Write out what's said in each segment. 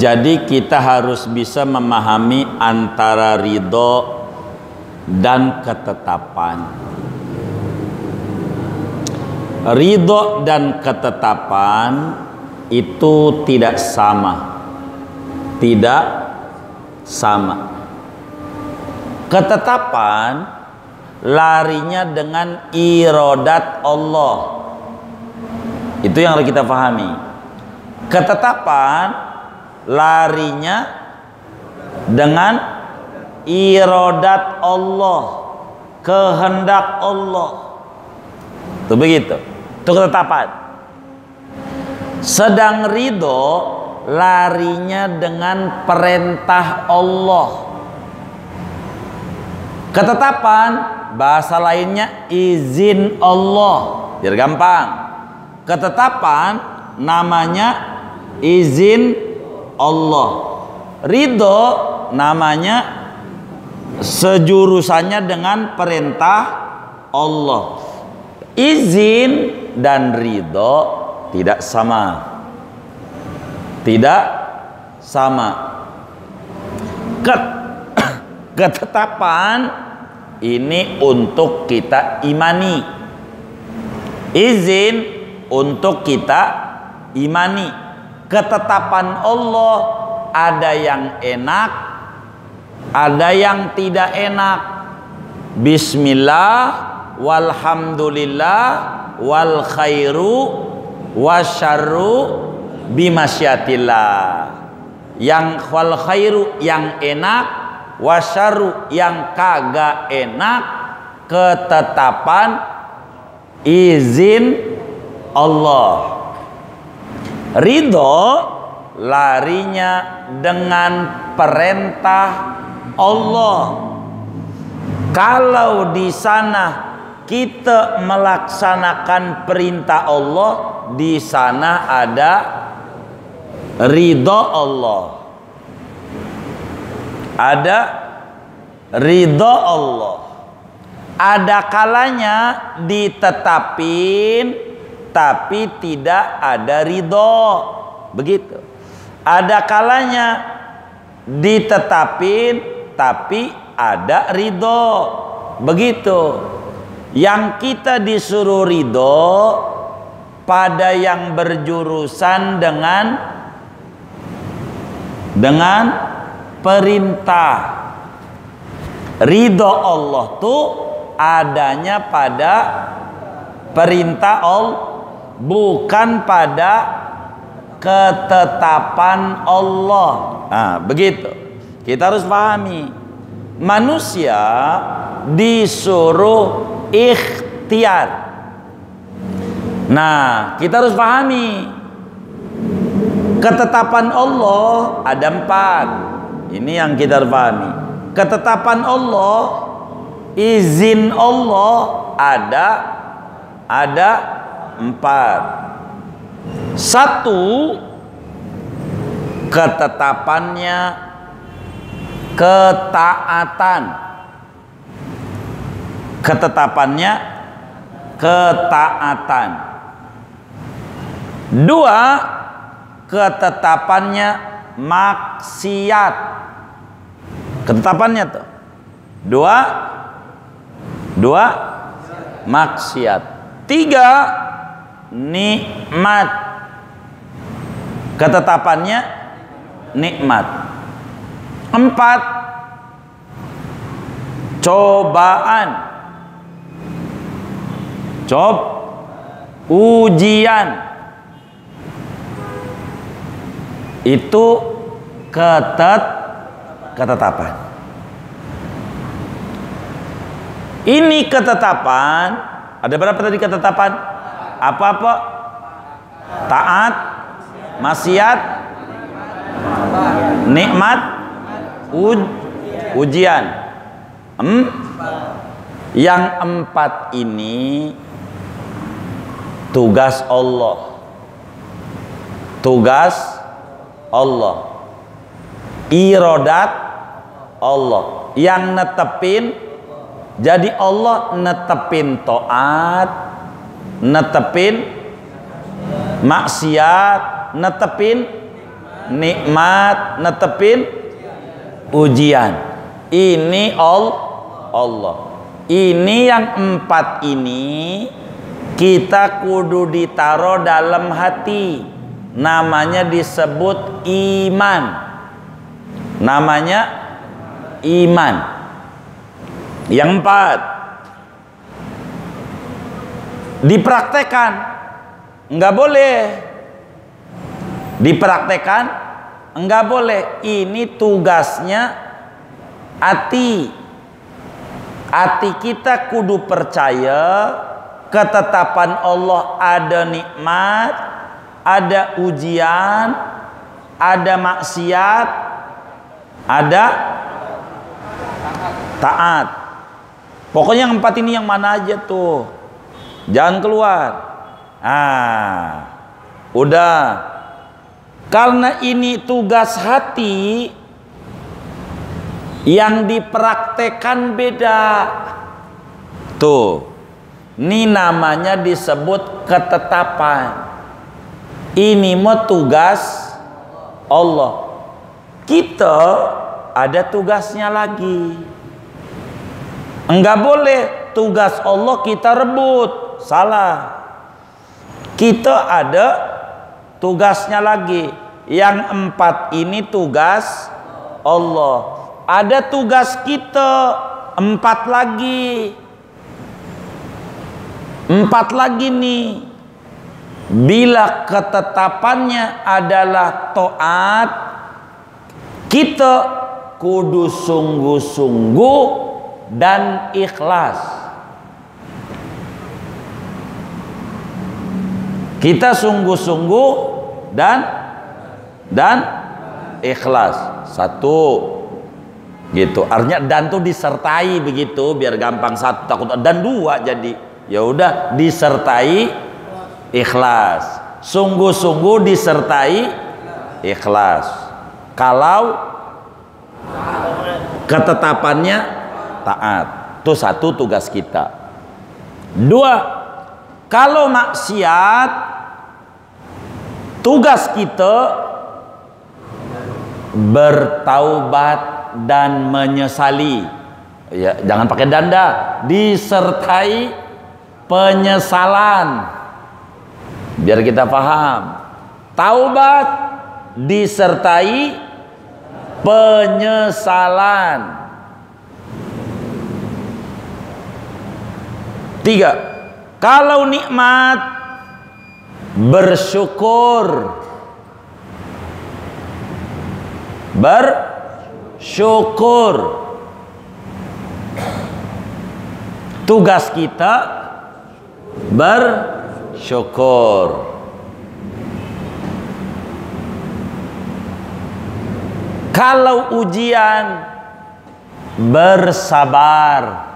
Jadi kita harus bisa memahami antara ridho dan ketetapan. Ridho dan ketetapan itu tidak sama. Tidak sama. Ketetapan larinya dengan iradat Allah. Itu yang harus kita pahami. Ketetapan larinya dengan iradat Allah, kehendak Allah. Itu begitu. Itu ketetapan. Sedang ridho larinya dengan perintah Allah. Ketetapan bahasa lainnya izin Allah. Biar gampang. Ketetapan namanya izin Allah. Ridho namanya sejurusannya dengan perintah Allah. Izin dan ridho tidak sama. Tidak sama. Ketetapan ini untuk kita imani. Izin untuk kita imani. Ketetapan Allah ada yang enak, ada yang tidak enak. Bismillah, walhamdulillah, wal khairu, wasyarru, bimasyatillah. Yang wal khairu yang enak, wasyarru yang kagak enak, ketetapan izin Allah. Ridho larinya dengan perintah Allah. Kalau di sana kita melaksanakan perintah Allah, di sana ada ridho Allah. Ada ridho Allah. Ada kalanya ditetapin tapi tidak ada ridho, begitu. Ada kalanya ditetapin tapi ada ridho, begitu. Yang kita disuruh ridho pada yang berjurusan dengan perintah. Ridho Allah tuh adanya pada perintah Allah, bukan pada ketetapan Allah. Nah, begitu. Kita harus pahami. Manusia disuruh ikhtiar. Nah, kita harus pahami. Ketetapan Allah ada 4. Ini yang kita harus pahami. Ketetapan Allah, izin Allah ada 4. 1, ketetapannya ketaatan. Ketetapannya ketaatan. 2, ketetapannya maksiat. Ketetapannya tuh 2 maksiat. 3, nikmat. Ketetapannya nikmat. 4, cobaan. Ujian. Itu ketetapan. Ini ketetapan. Ada berapa tadi ketetapan? Apa-apa? Taat, maksiat, nikmat, ujian. Yang 4 ini tugas Allah. Tugas Allah. Iradat Allah. Yang netepin. Jadi Allah netepin taat, netepin maksiat, netepin nikmat, netepin ujian. Ini Allah. Ini yang 4 ini kita kudu ditaruh dalam hati. Namanya disebut iman. Namanya iman. Yang 4 dipraktekan. Enggak boleh. Dipraktekan enggak boleh. Ini tugasnya hati. Hati kita kudu percaya ketetapan Allah, ada nikmat, ada ujian, ada maksiat, ada taat. Pokoknya yang 4 ini yang mana aja tuh, jangan keluar. Udah. Karena ini tugas hati, yang dipraktekan beda. Tuh, ini namanya disebut ketetapan. Ini mah tugas Allah. Kita ada tugasnya lagi. Enggak boleh tugas Allah kita rebut, salah. Kita ada tugasnya lagi. Yang 4 ini tugas Allah. Ada tugas kita 4 lagi. 4 lagi nih. Bila ketetapannya adalah taat, kita kudu sungguh-sungguh dan ikhlas. Kita sungguh-sungguh dan ikhlas. 1 gitu. Artinya dan tuh disertai begitu biar gampang. 1 takut dan 2 jadi ya udah disertai ikhlas. Sungguh-sungguh disertai ikhlas. Kalau ketetapannya taat. Itu 1 tugas kita. 2, kalau maksiat, tugas kita bertaubat dan menyesali. Ya, jangan pakai danda, disertai penyesalan. Biar kita paham. Taubat disertai penyesalan. 3, kalau nikmat bersyukur. Bersyukur. Tugas kita bersyukur. Kalau ujian, bersabar.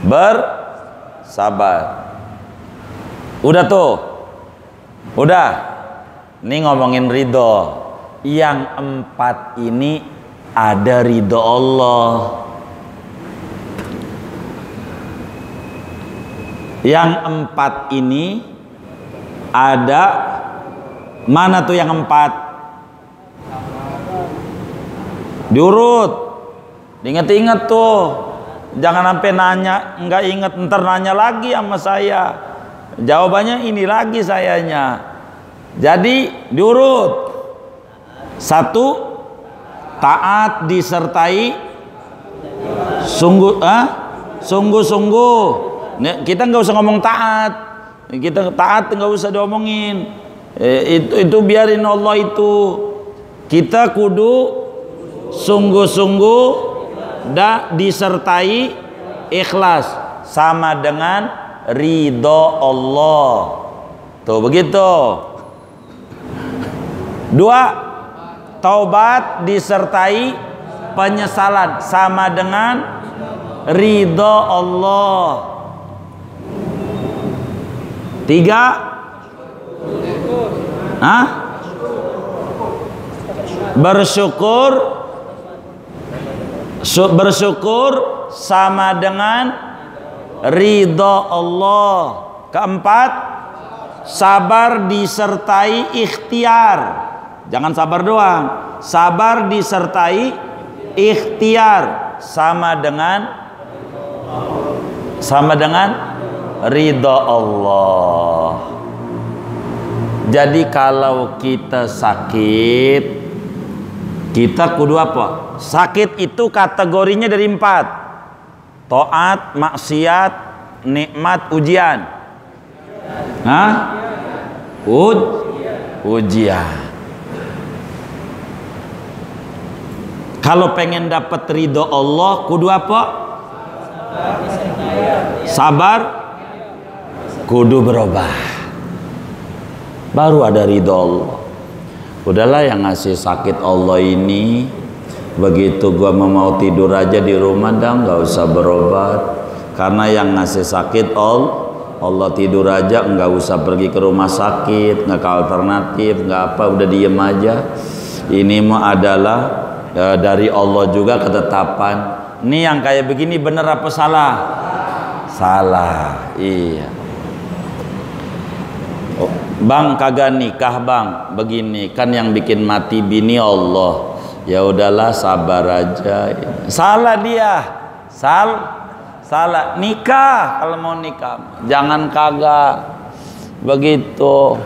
Bersabar. Udah tuh. Udah. Ini ngomongin ridho. Yang 4 ini ada ridho Allah. Yang 4 ini ada, mana tuh yang 4? Diurut, diinget-inget tuh. Jangan sampai nanya, nggak inget ntar nanya lagi sama saya. Jawabannya ini lagi sayanya. Jadi diurut. 1, taat disertai sungguh-sungguh. Kita nggak usah ngomong taat. Kita taat nggak usah diomongin. Itu biarin Allah itu. Kita kudu sungguh-sungguh dan disertai ikhlas, sama dengan ridho Allah. Tuh begitu. 2, taubat disertai penyesalan, sama dengan ridho Allah. 3, bersyukur sama dengan ridho Allah. 4, Sabar disertai ikhtiar. Jangan sabar doang. Sabar disertai ikhtiar sama dengan ridha Allah. Jadi kalau kita sakit, kita kudu apa? Sakit itu kategorinya dari 4. Taat, maksiat, nikmat, ujian. Hah? Ujian. Kalau pengen dapat ridho Allah, kudu apa? Sabar, kudu berubah. Baru ada ridho Allah. Udahlah, yang ngasih sakit Allah ini, begitu gua mau tidur aja di rumah dah, nggak usah berobat. Karena yang ngasih sakit Allah tidur aja, nggak usah pergi ke rumah sakit, nggak ke alternatif, nggak apa, udah diem aja. Ini mah adalah dari Allah juga ketetapan. Ini yang kayak begini bener apa salah? Salah, iya. Oh, bang kagak nikah bang, begini kan yang bikin mati bini Allah. Ya udahlah, sabar aja. Salah dia, salah. Nikah kalau mau nikah, jangan kagak begitu.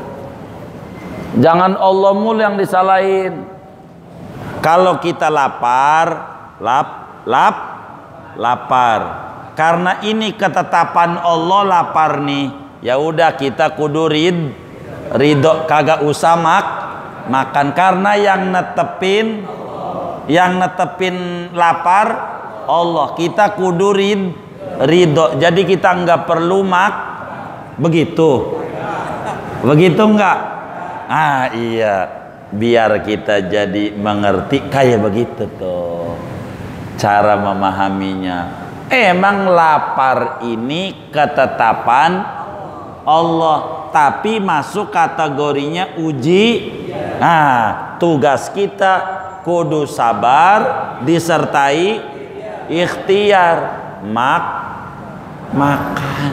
Jangan Allah mulu yang disalahin. Kalau kita lapar, lapar. Karena ini ketetapan Allah, lapar nih. Ya udah, kita kudu ridho, kagak usah makan. Karena yang netepin lapar Allah. Kita kudu ridho. Jadi kita nggak perlu begitu nggak? Ah iya. Biar kita jadi mengerti kayak begitu tuh cara memahaminya. Emang lapar ini ketetapan Allah, tapi masuk kategorinya uji. Nah, tugas kita kudu sabar disertai ikhtiar. Makan,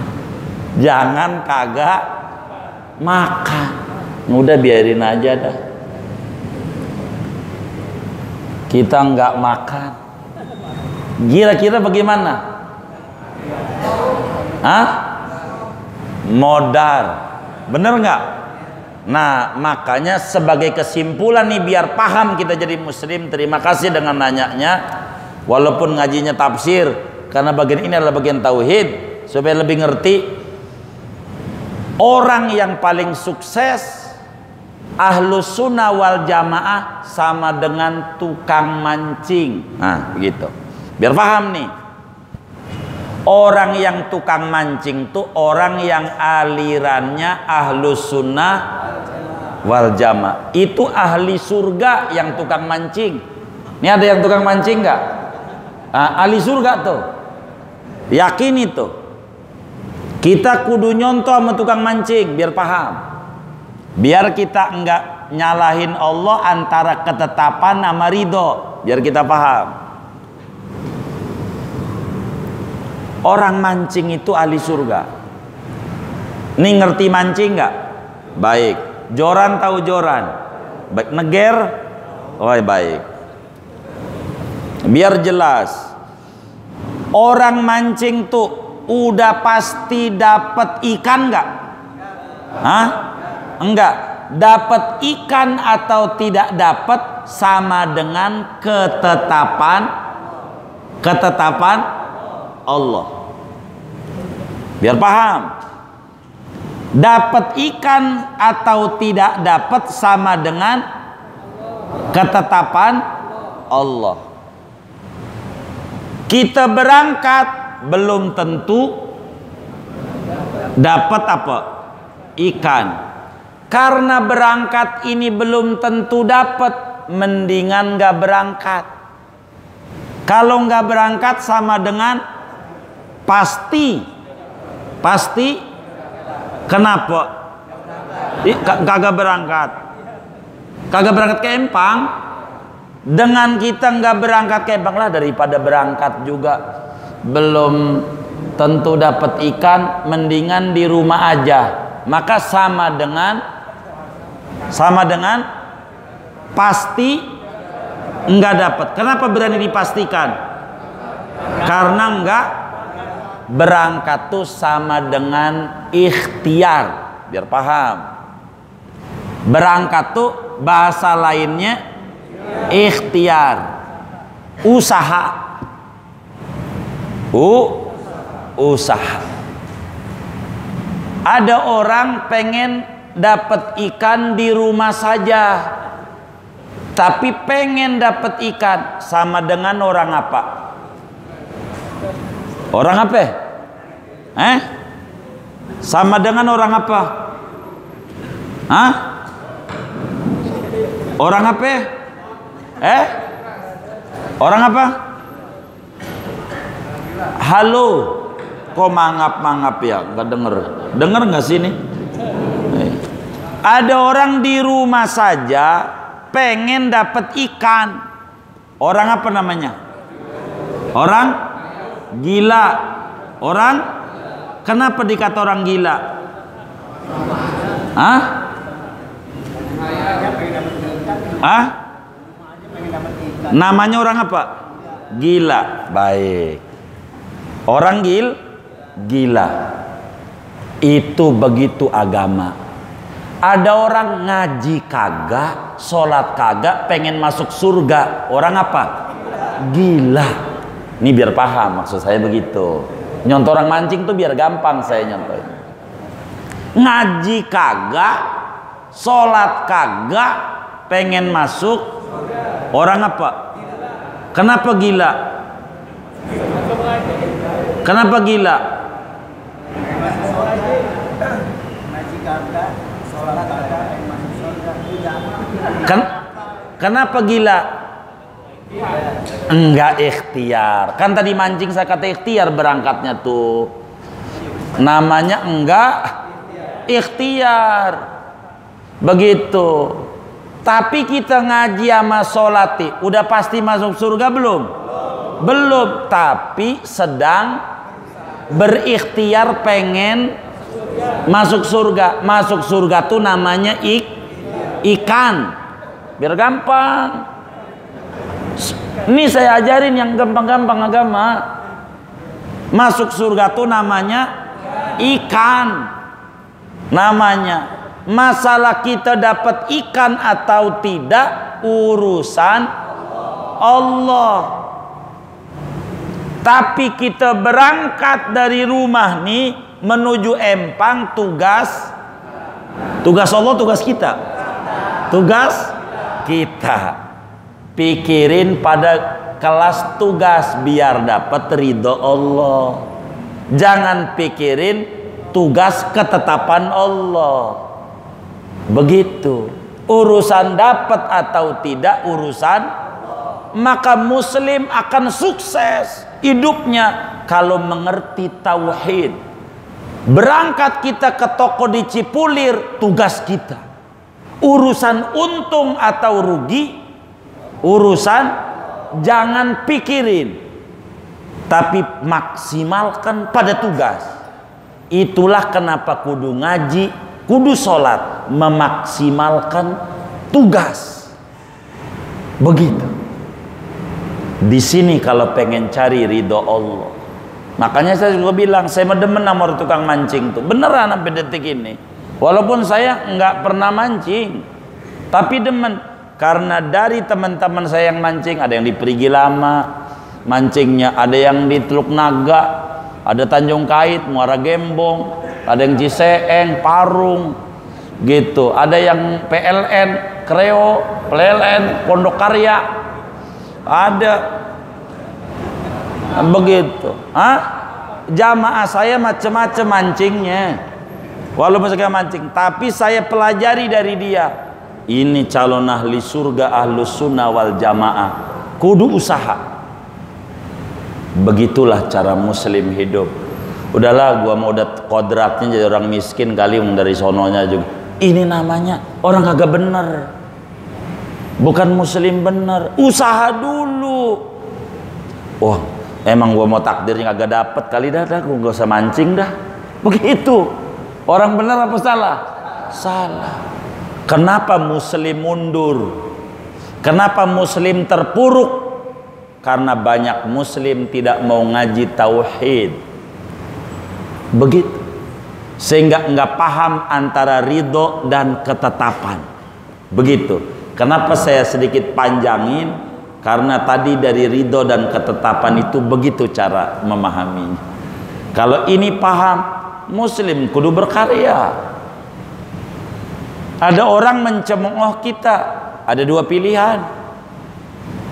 jangan kagak makan. Udah biarin aja dah. Kita nggak makan, kira-kira bagaimana? Hah? Modar, bener nggak? Nah, makanya sebagai kesimpulan nih, biar paham kita jadi muslim. Terima kasih dengan nanyanya, walaupun ngajinya tafsir, karena bagian ini adalah bagian tauhid, supaya lebih ngerti. Orang yang paling sukses Ahlus sunnah wal jamaah sama dengan tukang mancing. Nah begitu, biar paham nih. Orang yang tukang mancing tuh orang yang alirannya Ahlus sunnah wal jamaah. Itu ahli surga yang tukang mancing. Ini ada yang tukang mancing nggak? Ahli surga tuh, yakin itu. Kita kudu nyontoh sama tukang mancing biar paham. Biar kita enggak nyalahin Allah antara ketetapan sama ridho, biar kita paham. Orang mancing itu ahli surga. Nih ngerti mancing enggak? Baik. Joran tahu joran? Baik. Neger? Oh baik. Biar jelas. Orang mancing tuh udah pasti dapat ikan enggak? Hah? Enggak. Dapat ikan atau tidak dapat sama dengan ketetapan Allah. Biar paham. Dapat ikan atau tidak dapat sama dengan ketetapan Allah. Kita berangkat belum tentu dapat apa? Ikan. Karena berangkat ini belum tentu dapat, mendingan gak berangkat. Kalau gak berangkat sama dengan pasti. Kenapa? Kagak berangkat. Kagak berangkat ke Empang. Dengan kita gak berangkat ke Empang lah, daripada berangkat juga belum tentu dapat ikan, mendingan di rumah aja. maka sama dengan pasti enggak dapat. Kenapa berani dipastikan? Karena enggak berangkat tuh sama dengan ikhtiar, biar paham. Berangkat tuh bahasa lainnya ikhtiar, usaha, usaha. Ada orang pengen dapat ikan di rumah saja, tapi pengen dapat ikan sama dengan orang apa? Orang apa? Sama dengan orang apa? Hah? Orang apa? Orang apa? Halo. Kok mangap-mangap ya? Nggak denger. Denger nggak sih ini? Ada orang di rumah saja pengen dapat ikan. Orang apa namanya? Orang gila. Orang kenapa dikata orang gila? Hah? Hah? Namanya orang apa? Gila. Baik. Orang gila. Itu begitu agama. Ada orang ngaji kagak, sholat kagak, pengen masuk surga. Orang apa? Gila. Ini biar paham maksud saya begitu. Nyontoh orang mancing tuh biar gampang saya nyontohin. Ngaji kagak, sholat kagak, pengen masuk. Orang apa? Kenapa gila? Kenapa gila? Kenapa gila? Enggak ikhtiar. Kan tadi mancing saya kata ikhtiar berangkatnya tuh. Namanya enggak ikhtiar. Begitu. Tapi kita ngaji sama sholati, udah pasti masuk surga belum? Belum. Tapi sedang berikhtiar pengen masuk surga. Masuk surga tuh namanya ikan. Biar gampang. Ini saya ajarin yang gampang-gampang agama. Masuk surga tuh namanya ikan. Namanya. Masalah kita dapat ikan atau tidak urusan Allah. Tapi kita berangkat dari rumah nih menuju Empang, tugas Allah, tugas kita. Tugas kita. Pikirin pada kelas tugas biar dapat ridho Allah. Jangan pikirin tugas ketetapan Allah. Begitu. Urusan dapat atau tidak urusan, maka muslim akan sukses hidupnya kalau mengerti tauhid. Berangkat kita ke toko di Cipulir, tugas kita. Urusan untung atau rugi, urusan jangan pikirin, tapi maksimalkan pada tugas. Itulah kenapa kudu ngaji, kudu sholat, memaksimalkan tugas. Begitu. Di sini kalau pengen cari ridho Allah. Makanya saya juga bilang, saya demen sama tukang mancing tuh. Beneran sampai detik ini. Walaupun saya nggak pernah mancing, tapi demen. Karena dari teman-teman saya yang mancing, ada yang di Perigi Lama mancingnya, ada yang di Teluk Naga, ada Tanjung Kait, Muara Gembong, ada yang Ciseeng, Parung, gitu. Ada yang PLN, Kreo, PLN, Pondok Karya, ada. Begitu. Jamaah saya macam-macam mancingnya. Walaupun saya mancing, tapi saya pelajari dari dia. Ini calon ahli surga, ahlus sunnah wal jamaah. Kudu usaha. Begitulah cara muslim hidup. Udahlah, gua mau udah kodratnya jadi orang miskin kali dari sononya juga. Ini namanya orang kagak bener. Bukan muslim bener. Usaha dulu. Wah, emang gua mau takdirnya kagak dapet kali dah, gua gak usah mancing dah. Begitu. Orang benar apa salah? Salah. Kenapa muslim mundur? Kenapa muslim terpuruk? Karena banyak muslim tidak mau ngaji tauhid. Begitu. Sehingga enggak paham antara ridho dan ketetapan. Begitu. Kenapa saya sedikit panjangin? Karena tadi dari ridho dan ketetapan itu begitu cara memahaminya. Kalau ini paham, muslim kudu berkarya. Ada orang mencemooh kita, ada dua pilihan.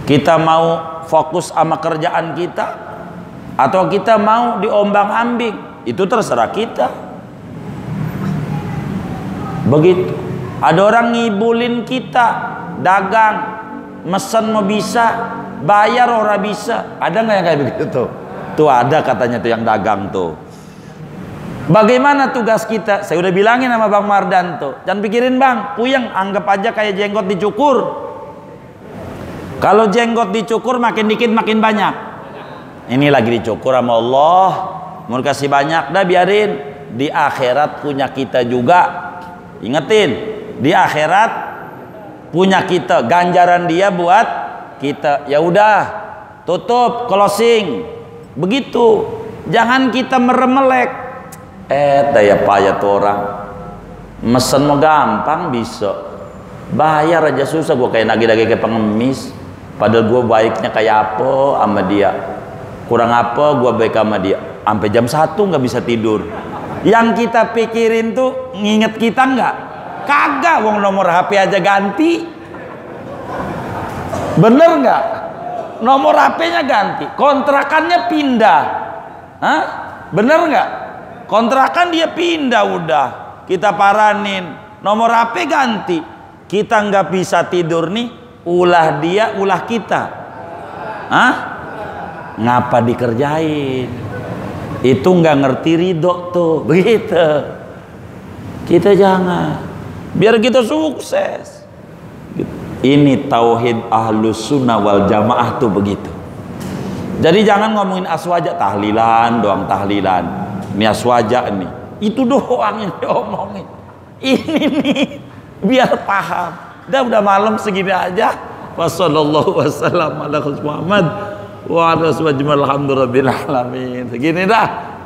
Kita mau fokus sama kerjaan kita, atau kita mau diombang-ambing. Itu terserah kita. Begitu. Ada orang ngibulin kita, dagang, mesen mau bisa, bayar orang bisa. Ada nggak yang kayak begitu? Tuh ada katanya tuh yang dagang tuh. Bagaimana tugas kita? Saya udah bilangin sama Bang Mardan tuh, jangan pikirin Bang, puyeng, anggap aja kayak jenggot dicukur. Kalau jenggot dicukur makin dikit makin banyak. Ini lagi dicukur sama Allah, mau kasih banyak, dah biarin. Di akhirat punya kita juga. Ingetin, di akhirat punya kita, ganjaran dia buat kita. Ya udah, tutup, closing. Begitu. Jangan kita meremelek. Daya payah tuh orang. Mesen mau gampang bisa. Bayar aja susah, gua kayak nagih-nagih kayak pengemis. Padahal gua baiknya kayak apa sama dia. Kurang apa gua baik sama dia. Sampai jam 1 nggak bisa tidur. Yang kita pikirin tuh nginget kita nggak? Kagak, wong nomor HP aja ganti. Bener nggak? Nomor HP-nya ganti, kontrakannya pindah. Hah? Bener nggak? Kontrakan dia pindah udah. Kita paranin, nomor HP ganti. Kita nggak bisa tidur nih, ulah dia, ulah kita. Hah? Ngapa dikerjain? Itu nggak ngerti ridho tuh, begitu. Kita jangan, biar kita sukses. Ini tauhid ahlus sunnah wal jamaah tuh begitu. Jadi jangan ngomongin aswaja, tahlilan doang, tahlilan. Ini aswaja nih, itu doang yang diomongin. Ini nih biar paham. Udah malam segini aja. Wassallallahu wasallam ala Muhammad wa ala alhamdulillah rabbil alamin. Segini dah.